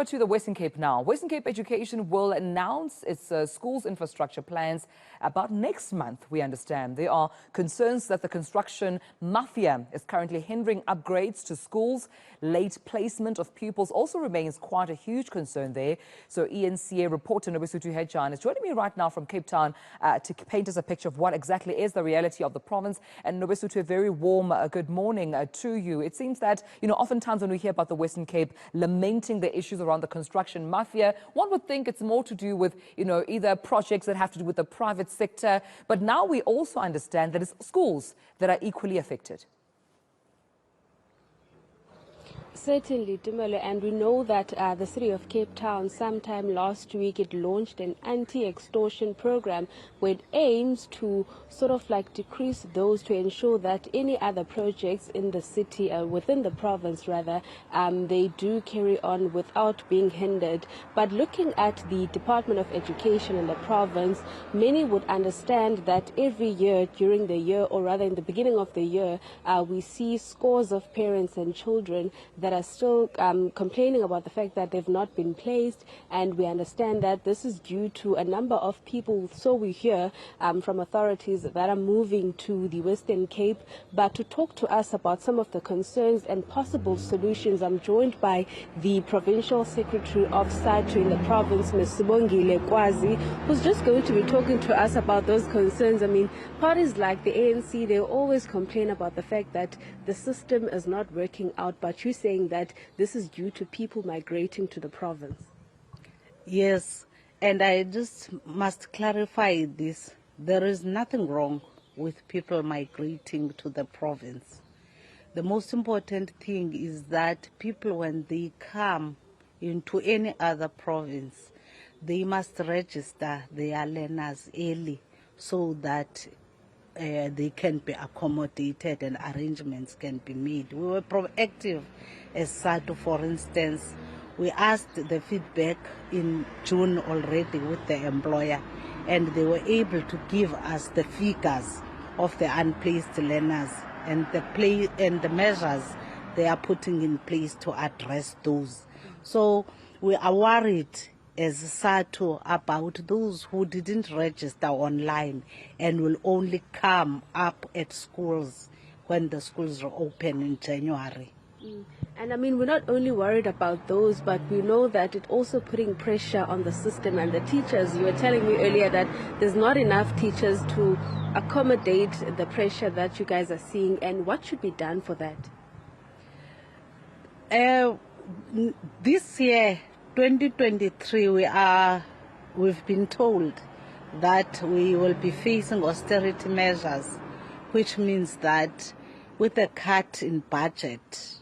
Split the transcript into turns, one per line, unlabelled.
over to the Western Cape now. Western Cape Education will announce its schools infrastructure plans about next month, we understand. There are concerns that the construction mafia is currently hindering upgrades to schools. Late placement of pupils also remains quite a huge concern there. So eNCA reporter Nobesuthu Hejana is joining me right now from Cape Town to paint us a picture of what exactly is the reality of the province. And Nobesuthu, a very warm good morning to you. It seems that, oftentimes when we hear about the Western Cape lamenting the issues around the construction mafia, one would think it's more to do with, either projects that have to do with the private sector. But now we also understand that it's schools that are equally affected.
Certainly, Dumelo, and we know that the city of Cape Town, sometime last week, it launched an anti-extortion program where it aims to sort of decrease those, to ensure that any other projects in the city, within the province rather, they do carry on without being hindered. But looking at the Department of Education in the province, many would understand that every year during the year, or rather in the beginning of the year, we see scores of parents and children that are still complaining about the fact that they've not been placed, and we understand that this is due to a number of people, so we hear from authorities, that are moving to the Western Cape. But to talk to us about some of the concerns and possible solutions, I'm joined by the Provincial Secretary of SADTU in the province, Ms. Sibongile Kwazi, who's just going to be talking to us about those concerns. I mean, parties like the ANC, they always complain about the fact that the system is not working out, but you're saying that this is due to people migrating to the province.
Yes, and I just must clarify this. There is nothing wrong with people migrating to the province. The most important thing is that people, when they come into any other province, they must register their learners early so that they can be accommodated and arrangements can be made. We were proactive as SADTU, for instance. We asked the feedback in June already with the employer, and they were able to give us the figures of the unplaced learners and the measures they are putting in place to address those. So we are worried as SADTU about those who didn't register online and will only come up at schools when the schools are open in January.
And I mean, we're not only worried about those, but we know that it's also putting pressure on the system and the teachers. You were telling me earlier that there's not enough teachers to accommodate the pressure that you guys are seeing, and what should be done for that?
This year, 2023, we've been told that we will be facing austerity measures, which means that with a cut in budget,